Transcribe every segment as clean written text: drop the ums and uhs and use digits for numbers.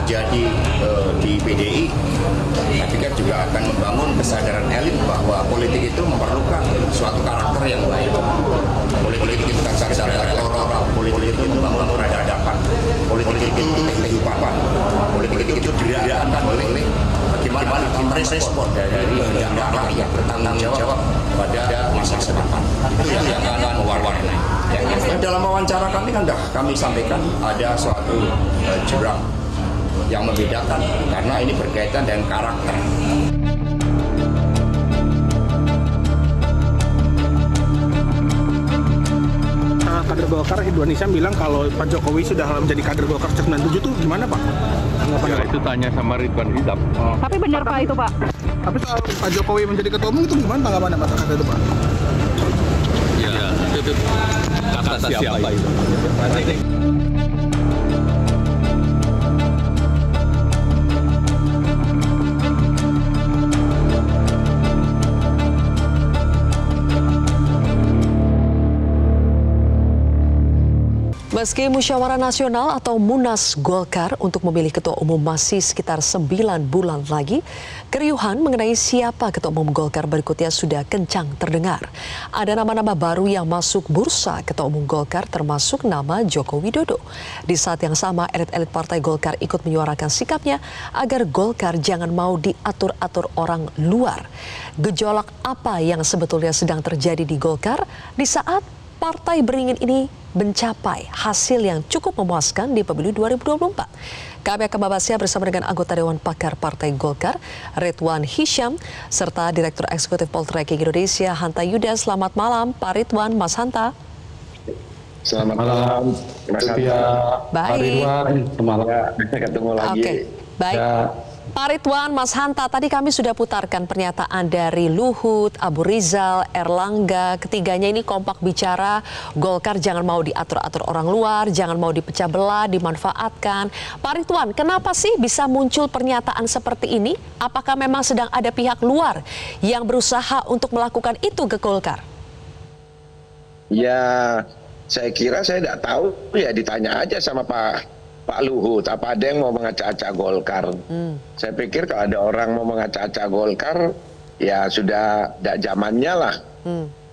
terjadi di PDI, tapi kan juga akan membangun kesadaran elit bahwa politik itu memerlukan suatu karakter yang baik. Politik itu bukan sadar elektoral, politik itu membangun peradaban, politik itu kehidupan, politik itu dirayakan oleh bagaimana kita merespon dari kehendak rakyat bertanggung jawab pada masa depan. Itu yang akan mewarnai. Dalam wawancara kami kan kami sampaikan ada suatu jurang yang membedakan karena ini berkaitan dengan karakter. Kader Golkar Indonesia bilang kalau Pak Jokowi sudah menjadi kader Golkar sejak 97 itu gimana Pak? Ya, itu tanya sama Ridwan Hidap. Tapi benar Pak itu Pak? Tapi soal Pak Jokowi menjadi ketua umum itu gimana tanggapannya Pak terkait itu Pak? Ya, itu kata siapa itu? Meski musyawarah nasional atau Munas Golkar untuk memilih ketua umum masih sekitar 9 bulan lagi, keriuhan mengenai siapa ketua umum Golkar berikutnya sudah kencang terdengar. Ada nama-nama baru yang masuk bursa ketua umum Golkar termasuk nama Joko Widodo. Di saat yang sama, elit-elit partai Golkar ikut menyuarakan sikapnya agar Golkar jangan mau diatur-atur orang luar. Gejolak apa yang sebetulnya sedang terjadi di Golkar di saat partai beringin ini mencapai hasil yang cukup memuaskan di pemilu 2024. Kami akan membahasnya bersama dengan anggota Dewan Pakar Partai Golkar, Ridwan Hisyam, serta Direktur Eksekutif Poltreking Indonesia, Hanta Yuda. Selamat malam, Pak Ridwan, Mas Hanta. Selamat malam, Mas Hanta. Baik. Pak Ridwan, selamat ketemu lagi. Oke, baik. Ya. Pak Ridwan, Mas Hanta, tadi kami sudah putarkan pernyataan dari Luhut, Abu Rizal, Erlangga. Ketiganya ini kompak bicara Golkar jangan mau diatur-atur orang luar, jangan mau dipecah belah, dimanfaatkan. Pak Ridwan, kenapa sih bisa muncul pernyataan seperti ini? Apakah memang sedang ada pihak luar yang berusaha untuk melakukan itu ke Golkar? Ya, saya kira saya tidak tahu ya, ditanya aja sama Pak Luhut, apa ada yang mau mengacak-acak Golkar? Saya pikir kalau ada orang mau mengacak-acak Golkar, ya sudah tidak zamannya lah.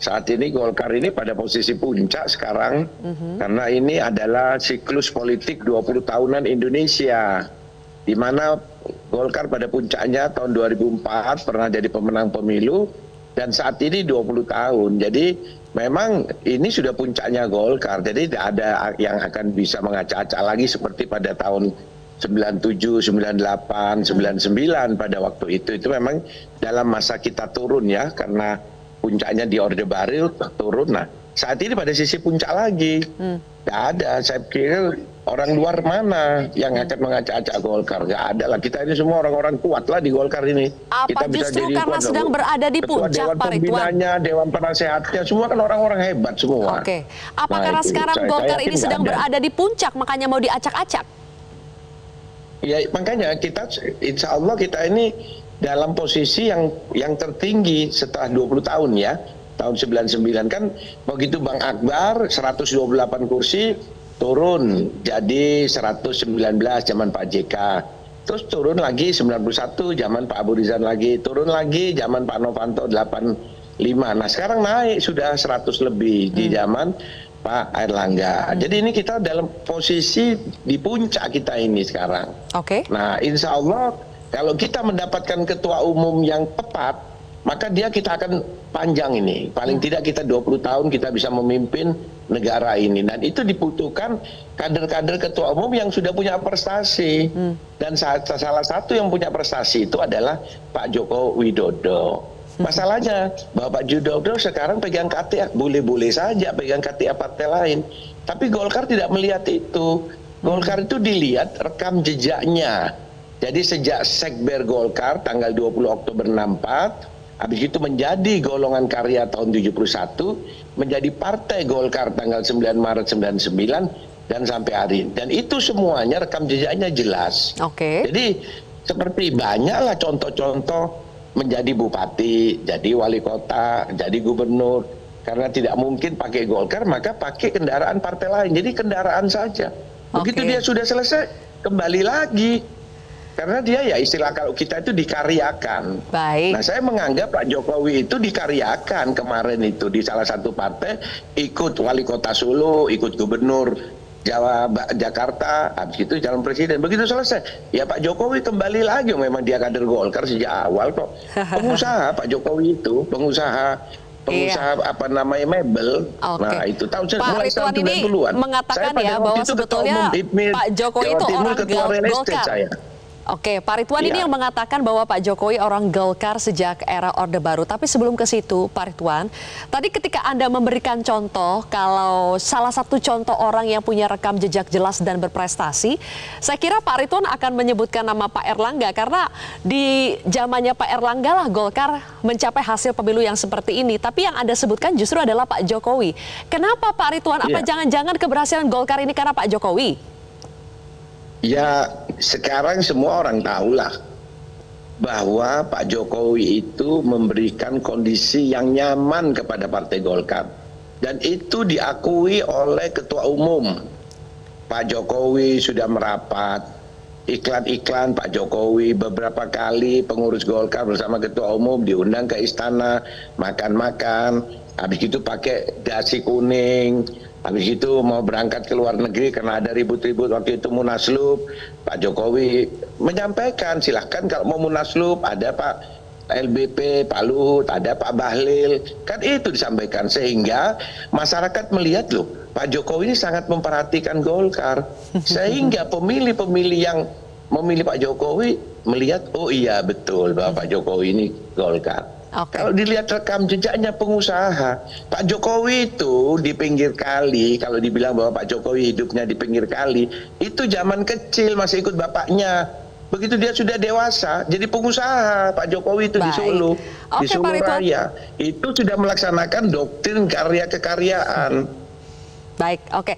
Saat ini Golkar ini pada posisi puncak sekarang, karena ini adalah siklus politik 20 tahunan Indonesia, di mana Golkar pada puncaknya tahun 2004 pernah jadi pemenang pemilu, dan saat ini 20 tahun. Jadi memang ini sudah puncaknya Golkar, jadi tidak ada yang akan bisa mengacak-acak lagi seperti pada tahun 97, 98, 99 pada waktu itu. Itu memang dalam masa kita turun ya, karena puncaknya di Orde Baru turun. Nah, saat ini pada sisi puncak lagi. Tidak ada, saya pikir orang luar mana yang akan mengacak-acak Golkar? Nggak ada lah, kita ini semua orang-orang kuat lah di Golkar ini. Apa kita bisa justru jadi karena sedang berada di puncak, Dewan Pak Ridwan? Pembinanya, Dewan Penasehatnya, semua kan orang-orang hebat semua. Oke, apa Nah, karena itu, sekarang saya Golkar yakin ini sedang nggak ada. berada di puncak, makanya mau diacak-acak? Ya makanya kita, insya Allah kita ini dalam posisi yang tertinggi setelah 20 tahun ya. Tahun 99 kan begitu Bang Akbar 128 kursi turun jadi 119 zaman Pak JK. Terus turun lagi 91 zaman Pak Abu Rizal lagi, turun lagi zaman Pak Novanto 85. Nah sekarang naik sudah 100 lebih di zaman Pak Erlangga. Jadi ini kita dalam posisi di puncak kita ini sekarang. Oke. Nah insya Allah kalau kita mendapatkan ketua umum yang tepat, maka kita akan panjang ini. Paling tidak kita 20 tahun kita bisa memimpin negara ini. Dan itu dibutuhkan kader-kader ketua umum yang sudah punya prestasi. Dan salah satu yang punya prestasi itu adalah Pak Joko Widodo. Masalahnya bahwa Pak Widodo sekarang pegang KTA, boleh-boleh saja pegang KTA partai lain. Tapi Golkar tidak melihat itu. Golkar itu dilihat rekam jejaknya. Jadi sejak Sekber Golkar tanggal 20 Oktober 64, habis itu menjadi golongan karya tahun 71, menjadi partai Golkar tanggal 9 Maret 99, dan sampai hari ini. Dan itu semuanya rekam jejaknya jelas. Oke. Jadi seperti banyaklah contoh-contoh menjadi bupati, jadi wali kota, jadi gubernur. Karena tidak mungkin pakai Golkar, maka pakai kendaraan partai lain. Jadi kendaraan saja. Begitu dia sudah selesai, kembali lagi Karena dia ya istilah kalau kita itu dikaryakan. Baik. Nah, saya menganggap Pak Jokowi itu dikaryakan kemarin itu di salah satu partai, ikut wali kota Solo, ikut gubernur Jakarta, habis itu calon presiden. Begitu selesai, ya Pak Jokowi kembali lagi. Memang dia kader Golkar sejak awal kok. Pengusaha Pak Jokowi itu, pengusaha apa namanya mebel. Oke. Nah, itu tahun Pak mulai Ridwan tahun ini 90-an. mengatakan ya bahwa sebetulnya Pak Jokowi itu orang Golkar. Saya. Oke, Pak Ridwan ini yang mengatakan bahwa Pak Jokowi orang Golkar sejak era Orde Baru. Tapi sebelum ke situ, Pak Ridwan, tadi ketika Anda memberikan contoh, kalau salah satu contoh orang yang punya rekam jejak jelas dan berprestasi, saya kira Pak Ridwan akan menyebutkan nama Pak Erlangga. Karena di zamannya Pak Erlangga lah Golkar mencapai hasil pemilu yang seperti ini. Tapi yang Anda sebutkan justru adalah Pak Jokowi. Kenapa Pak Ridwan? Apa jangan-jangan keberhasilan Golkar ini karena Pak Jokowi? Ya, sekarang semua orang tahulah bahwa Pak Jokowi itu memberikan kondisi yang nyaman kepada Partai Golkar. Dan itu diakui oleh Ketua Umum. Pak Jokowi sudah merapat, iklan-iklan Pak Jokowi beberapa kali pengurus Golkar bersama Ketua Umum diundang ke istana, makan-makan, habis itu pakai dasi kuning. Habis itu mau berangkat ke luar negeri karena ada ribut-ribut waktu itu Munaslup. Pak Jokowi menyampaikan silahkan kalau mau Munaslup ada Pak LBP, Pak Luhut, ada Pak Bahlil. Kan itu disampaikan sehingga masyarakat melihat loh Pak Jokowi ini sangat memperhatikan Golkar. Sehingga pemilih-pemilih yang memilih Pak Jokowi melihat oh iya betul bahwa Pak Jokowi ini Golkar. Kalau dilihat rekam jejaknya pengusaha, Pak Jokowi itu di pinggir kali, kalau dibilang bahwa Pak Jokowi hidupnya di pinggir kali, itu zaman kecil masih ikut bapaknya. Begitu dia sudah dewasa, jadi pengusaha Pak Jokowi itu di Solo, di Solo Raya, itu sudah melaksanakan doktrin karya kekaryaan. Baik, oke.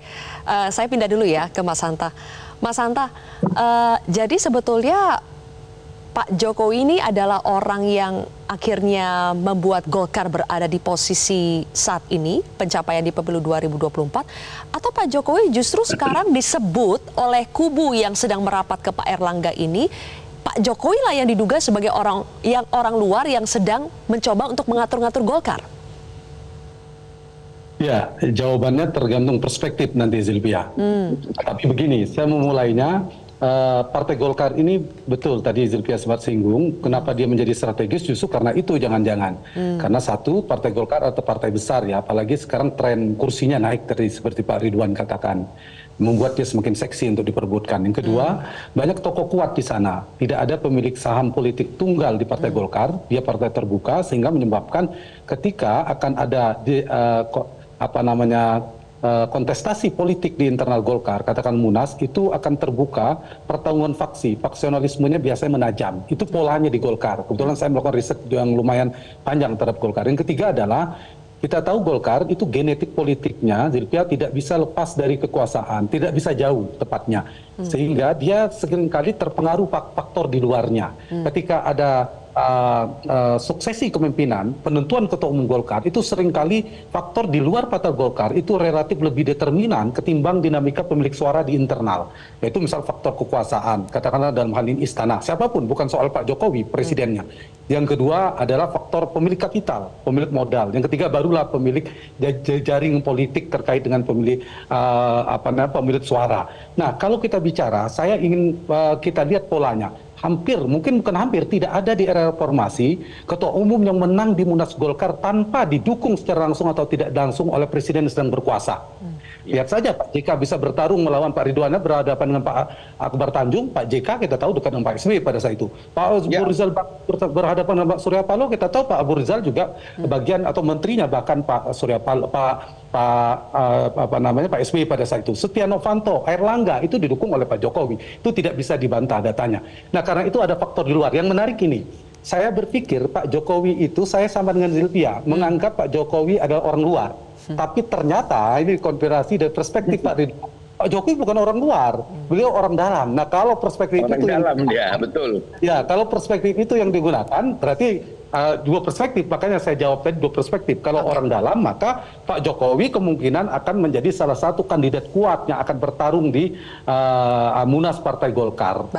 Saya pindah dulu ya ke Mas Hanta. Mas Hanta, jadi sebetulnya Pak Jokowi ini adalah orang yang akhirnya membuat Golkar berada di posisi saat ini, pencapaian di pemilu 2024, atau Pak Jokowi justru sekarang disebut oleh kubu yang sedang merapat ke Pak Erlangga ini, Pak Jokowi lah yang diduga sebagai orang luar yang sedang mencoba untuk mengatur-ngatur Golkar? Ya, jawabannya tergantung perspektif nanti Zilvia. Tapi begini, saya memulainya. Partai Golkar ini betul tadi Zilvia sempat singgung kenapa dia menjadi strategis justru karena itu jangan-jangan karena satu Partai Golkar atau partai besar ya apalagi sekarang tren kursinya naik tadi seperti Pak Ridwan katakan membuat dia semakin seksi untuk diperebutkan. Yang kedua banyak tokoh kuat di sana, tidak ada pemilik saham politik tunggal di Partai Golkar, dia partai terbuka sehingga menyebabkan ketika akan ada kontestasi politik di internal Golkar, katakan Munas, itu akan terbuka pertarungan faksi, faksionalismenya biasanya menajam. Itu polanya di Golkar. Kebetulan saya melakukan riset yang lumayan panjang terhadap Golkar. Yang ketiga adalah, kita tahu Golkar itu genetik politiknya, Zilvia tidak bisa lepas dari kekuasaan, tidak bisa jauh tepatnya. Sehingga dia seringkali terpengaruh faktor di luarnya. Ketika ada suksesi kepemimpinan, penentuan ketua umum Golkar itu seringkali faktor di luar Partai Golkar itu relatif lebih determinan ketimbang dinamika pemilik suara di internal. Yaitu misal faktor kekuasaan, katakanlah dalam hal ini istana, siapapun, bukan soal Pak Jokowi, presidennya. Yang kedua adalah faktor pemilik kapital, pemilik modal. Yang ketiga barulah pemilik jaring politik terkait dengan pemilik pemilik suara. Nah, kalau kita bicara, saya ingin kita lihat polanya. Mungkin bukan hampir, tidak ada di era reformasi ketua umum yang menang di Munas Golkar tanpa didukung secara langsung atau tidak langsung oleh presiden yang sedang berkuasa. Lihat saja Pak JK bisa bertarung melawan Pak Ridwan berhadapan dengan Pak Akbar Tanjung. Pak JK kita tahu dekat dengan Pak SBY pada saat itu. Pak Abu Rizal berhadapan dengan Pak Surya Paloh, kita tahu Pak Abu Rizal juga bagian atau menterinya, bahkan Pak Surya Paloh, Pak SBY pada saat itu. Setia Novanto, Erlangga itu didukung oleh Pak Jokowi. Itu tidak bisa dibantah datanya. Nah, karena itu ada faktor di luar. Yang menarik ini, saya berpikir Pak Jokowi itu, saya sama dengan Zilvia, menganggap Pak Jokowi adalah orang luar. Tapi ternyata ini konspirasi dari perspektif Pak Ridwan. Pak Jokowi bukan orang luar, beliau orang dalam. Nah, kalau perspektif orang itu dalam, ya betul. Ya, kalau perspektif itu yang digunakan, berarti dua perspektif, makanya saya jawab tadi dua perspektif. Kalau orang dalam, maka Pak Jokowi kemungkinan akan menjadi salah satu kandidat kuat yang akan bertarung di Munas Partai Golkar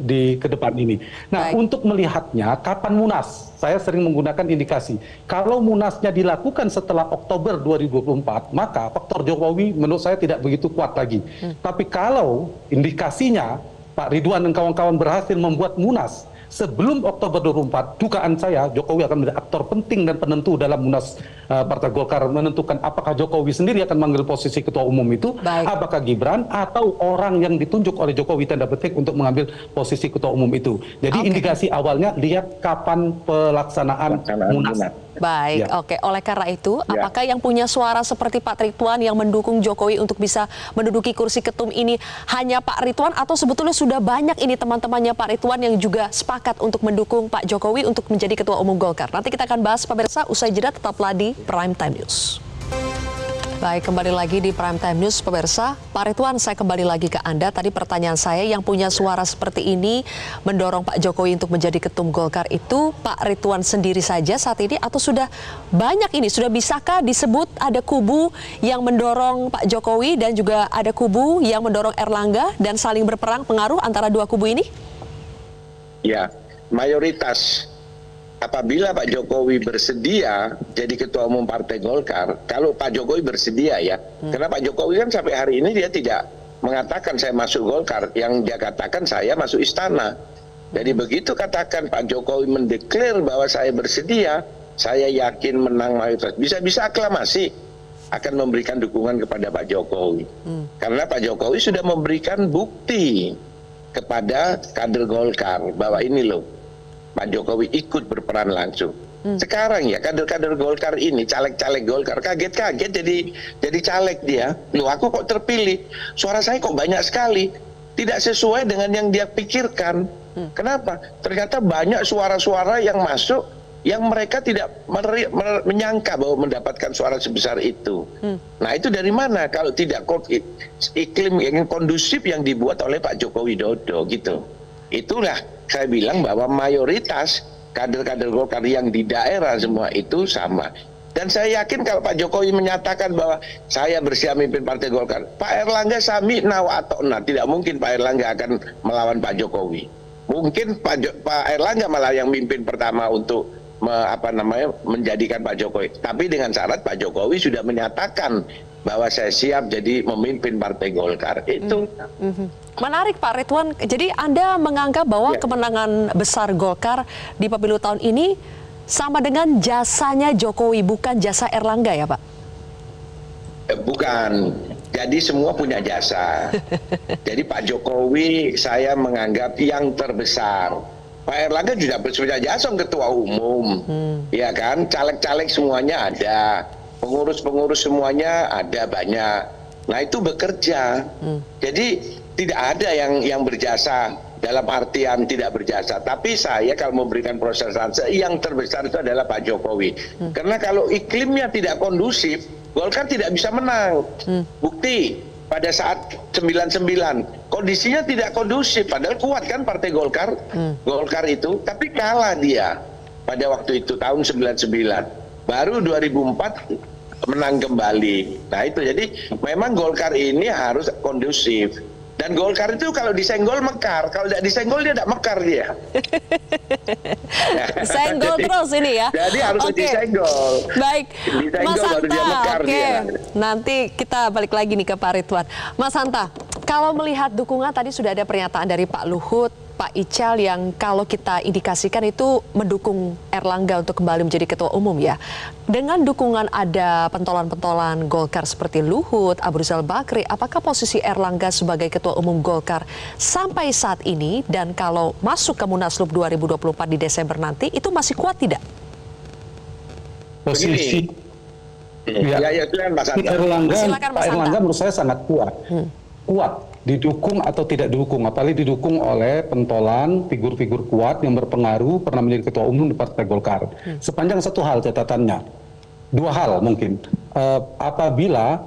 di ke depan ini. Nah, untuk melihatnya kapan Munas, saya sering menggunakan indikasi. Kalau Munasnya dilakukan setelah Oktober 2024, maka faktor Jokowi menurut saya tidak begitu kuat lagi. Tapi kalau indikasinya Pak Ridwan dan kawan-kawan berhasil membuat Munas sebelum Oktober 2024, dugaan saya Jokowi akan menjadi aktor penting dan penentu dalam Munas Partai Golkar, menentukan apakah Jokowi sendiri akan mengambil posisi ketua umum itu, apakah Gibran atau orang yang ditunjuk oleh Jokowi tanda petik untuk mengambil posisi ketua umum itu. Jadi indikasi awalnya lihat kapan pelaksanaan Munas. Baik, oke. Oleh karena itu, apakah yang punya suara seperti Pak Ridwan yang mendukung Jokowi untuk bisa menduduki kursi ketum ini hanya Pak Ridwan, atau sebetulnya sudah banyak ini teman-temannya Pak Ridwan yang juga sepakat untuk mendukung Pak Jokowi untuk menjadi ketua umum Golkar? Nanti kita akan bahas pemirsa, usai jeda, tetaplah di Prime Time News. Baik, kembali lagi di Prime Time News, pemirsa. Pak Ridwan, saya kembali lagi ke Anda. Tadi pertanyaan saya, yang punya suara seperti ini mendorong Pak Jokowi untuk menjadi ketum Golkar itu Pak Ridwan sendiri saja saat ini, atau sudah banyak ini? Sudah bisakah disebut ada kubu yang mendorong Pak Jokowi dan juga ada kubu yang mendorong Erlangga dan saling berperang pengaruh antara dua kubu ini? Ya, mayoritas. Apabila Pak Jokowi bersedia jadi ketua umum Partai Golkar, kalau Pak Jokowi bersedia ya, karena Pak Jokowi kan sampai hari ini dia tidak mengatakan saya masuk Golkar, yang dia katakan saya masuk istana. Jadi begitu katakan Pak Jokowi mendeklar bahwa saya bersedia, saya yakin menang mayoritas. Bisa-bisa aklamasi akan memberikan dukungan kepada Pak Jokowi. Karena Pak Jokowi sudah memberikan bukti kepada kader Golkar bahwa ini loh, Pak Jokowi ikut berperan langsung. Sekarang ya kader-kader Golkar ini, caleg-caleg Golkar kaget-kaget jadi caleg dia. Loh, aku kok terpilih? Suara saya kok banyak sekali. Tidak sesuai dengan yang dia pikirkan. Kenapa? Ternyata banyak suara-suara yang masuk yang mereka tidak menyangka bahwa mendapatkan suara sebesar itu. Nah, itu dari mana? Kalau tidak iklim yang kondusif yang dibuat oleh Pak Joko Widodo gitu. Itulah saya bilang bahwa mayoritas kader-kader Golkar yang di daerah semua itu sama. Dan saya yakin kalau Pak Jokowi menyatakan bahwa saya bersiap memimpin Partai Golkar, Pak Erlangga sami nawa atau nah, tidak mungkin Pak Erlangga akan melawan Pak Jokowi. Mungkin Pak Erlangga malah yang mimpin pertama untuk menjadikan Pak Jokowi. Tapi dengan syarat Pak Jokowi sudah menyatakan bahwa saya siap jadi memimpin Partai Golkar. Itu menarik Pak Ridwan. Jadi Anda menganggap bahwa kemenangan besar Golkar di pemilu tahun ini sama dengan jasanya Jokowi, bukan jasa Erlangga ya Pak? Bukan. Jadi semua punya jasa. Jadi Pak Jokowi saya menganggap yang terbesar. Pak Erlangga juga punya jasa ketua umum. Ya kan? Caleg-caleg semuanya ada. Pengurus-pengurus semuanya ada banyak. Nah, itu bekerja. Jadi tidak ada yang berjasa dalam artian tidak berjasa. Tapi saya kalau memberikan persentase yang terbesar itu adalah Pak Jokowi. Karena kalau iklimnya tidak kondusif, Golkar tidak bisa menang. Bukti pada saat 99 kondisinya tidak kondusif, padahal kuat kan Partai Golkar. Golkar itu, tapi kalah dia pada waktu itu tahun 99. Baru 2004 menang kembali. Nah itu, jadi memang Golkar ini harus kondusif. Dan Golkar itu kalau disenggol mekar, kalau tidak disenggol dia tidak mekar dia. Senggol terus ini ya. Jadi harus disenggol. Baik, Mas Hanta. Dia. Nanti kita balik lagi nih ke Pak Ridwan. Mas Hanta, kalau melihat dukungan tadi sudah ada pernyataan dari Pak Luhut, Pak Ical yang kalau kita indikasikan itu mendukung Erlangga untuk kembali menjadi ketua umum ya. Dengan dukungan ada pentolan-pentolan Golkar seperti Luhut, Abu Rizal Bakri, apakah posisi Erlangga sebagai ketua umum Golkar sampai saat ini dan kalau masuk ke Munaslup 2024 di Desember nanti itu masih kuat tidak? Posisi Pak Erlangga menurut saya sangat kuat. Kuat. Didukung atau tidak didukung, apalagi didukung oleh pentolan figur-figur kuat yang berpengaruh pernah menjadi ketua umum di Partai Golkar. Sepanjang satu hal catatannya, dua hal mungkin. Apabila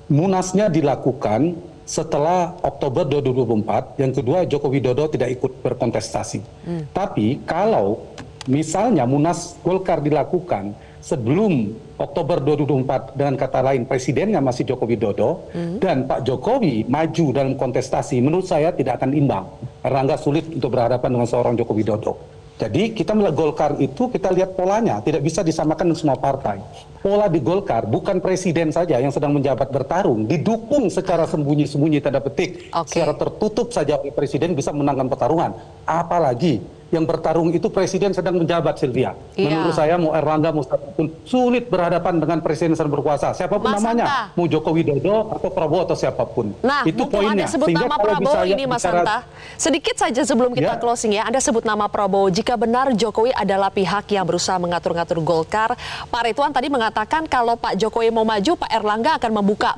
Munasnya dilakukan setelah Oktober 2024, yang kedua Joko Widodo tidak ikut berkontestasi. Tapi kalau Misalnya Munas Golkar dilakukan sebelum Oktober 2024, dengan kata lain presidennya masih Joko Widodo, dan Pak Jokowi maju dalam kontestasi, menurut saya tidak akan imbang. Erlangga sulit untuk berhadapan dengan seorang Joko Widodo. Jadi kita melihat Golkar itu, kita lihat polanya, tidak bisa disamakan dengan semua partai. Pola di Golkar bukan presiden saja yang sedang menjabat bertarung, didukung secara sembunyi-sembunyi tanda petik, secara tertutup saja oleh presiden bisa menangkan pertarungan. Apalagi yang bertarung itu presiden sedang menjabat, Sylvia. Menurut saya mau Erlangga, mau siapapun, sulit berhadapan dengan presiden sedang berkuasa. Siapapun namanya, mau Joko Widodo atau Prabowo atau siapapun. Nah, itu poinnya. Anda sebut nama Prabowo ini, Mas Hanta. Sedikit saja sebelum kita closing ya, Anda sebut nama Prabowo. Jika benar Jokowi adalah pihak yang berusaha mengatur-ngatur Golkar, Pak Ridwan tadi mengatakan kalau Pak Jokowi mau maju, Pak Erlangga akan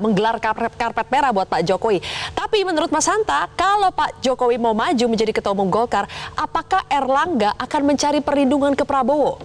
menggelar karpet merah buat Pak Jokowi. Tapi menurut Mas Hanta, kalau Pak Jokowi mau maju menjadi ketua umum Golkar, apakah Erlangga akan mencari perlindungan ke Prabowo?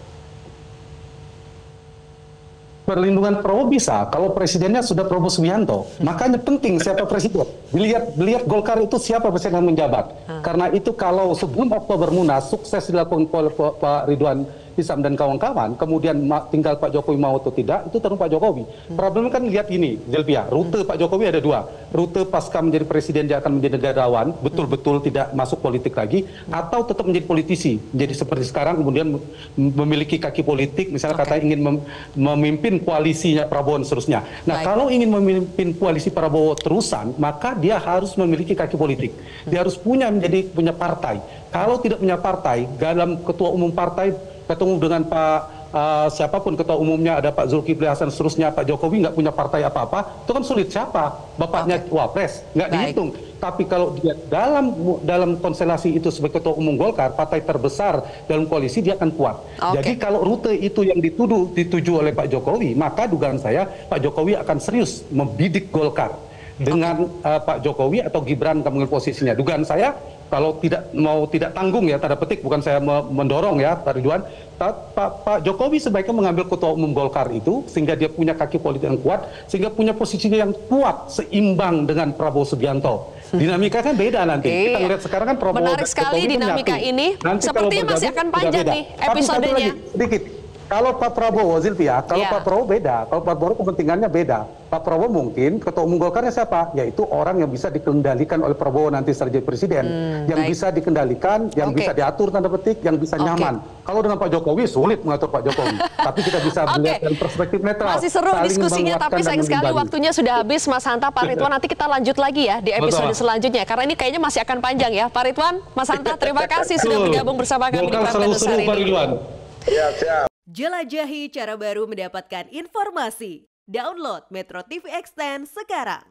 Perlindungan Prabowo bisa kalau presidennya sudah Prabowo Subianto. Makanya penting siapa presiden. Dilihat Golkar itu siapa presiden yang menjabat. Karena itu kalau sebelum Oktober Munas sukses dilakukan oleh Pak Ridwan Hisam dan kawan-kawan, kemudian tinggal Pak Jokowi mau atau tidak, itu tergantung Pak Jokowi. Problemnya kan lihat ini, Zelvia, rute Pak Jokowi ada dua. Rute pasca menjadi presiden dia akan menjadi negarawan, betul-betul tidak masuk politik lagi, atau tetap menjadi politisi. Jadi seperti sekarang kemudian memiliki kaki politik, misalnya kata ingin memimpin koalisinya Prabowo dan seterusnya. Nah, kalau ingin memimpin koalisi Prabowo terusan, maka dia harus memiliki kaki politik. Dia harus punya partai. Kalau tidak punya partai, dalam ketua umum partai ketemu dengan siapapun ketua umumnya, ada Pak Zulkifli Hasan seterusnya, Pak Jokowi nggak punya partai apa-apa, itu kan sulit. Siapa bapaknya wapres, nggak dihitung. Tapi kalau dia dalam konstelasi itu sebagai ketua umum Golkar, partai terbesar dalam koalisi, dia akan kuat. Jadi kalau rute itu yang dituju oleh Pak Jokowi, maka dugaan saya Pak Jokowi akan serius membidik Golkar dengan Pak Jokowi atau Gibran mengambil posisinya. Dugaan saya kalau tidak tanggung ya, tanda petik, bukan saya mendorong ya Pak Ridwan, Pak Jokowi sebaiknya mengambil ketua umum Golkar itu sehingga dia punya kaki politik yang kuat, sehingga punya posisinya yang kuat seimbang dengan Prabowo Subianto. Dinamika kan beda nanti. Kita lihat sekarang kan Prabowo. Menarik sekali dinamika ini. Sepertinya masih akan panjang nih episodenya. Sedikit. Kalau Pak Prabowo, Zilvia, kalau Pak Prabowo beda. Kalau Pak Prabowo kepentingannya beda. Pak Prabowo mungkin ketua umum Golkarnya siapa? Yaitu orang yang bisa dikendalikan oleh Prabowo nanti sebagai presiden. Yang bisa dikendalikan, yang bisa diatur tanda petik, yang bisa nyaman. Kalau dengan Pak Jokowi sulit mengatur Pak Jokowi. Tapi kita bisa melihat dari perspektif netral. Masih seru diskusinya, tapi sayang sekali waktunya sudah habis. Mas Hanta, Pak Ridwan, nanti kita lanjut lagi ya di episode selanjutnya. Karena ini kayaknya masih akan panjang ya. Pak Ridwan, Mas Hanta, terima kasih sudah bergabung bersama kami di Prime News hari ini. Siap. Jelajahi cara baru mendapatkan informasi. Download Metro TV Extend sekarang.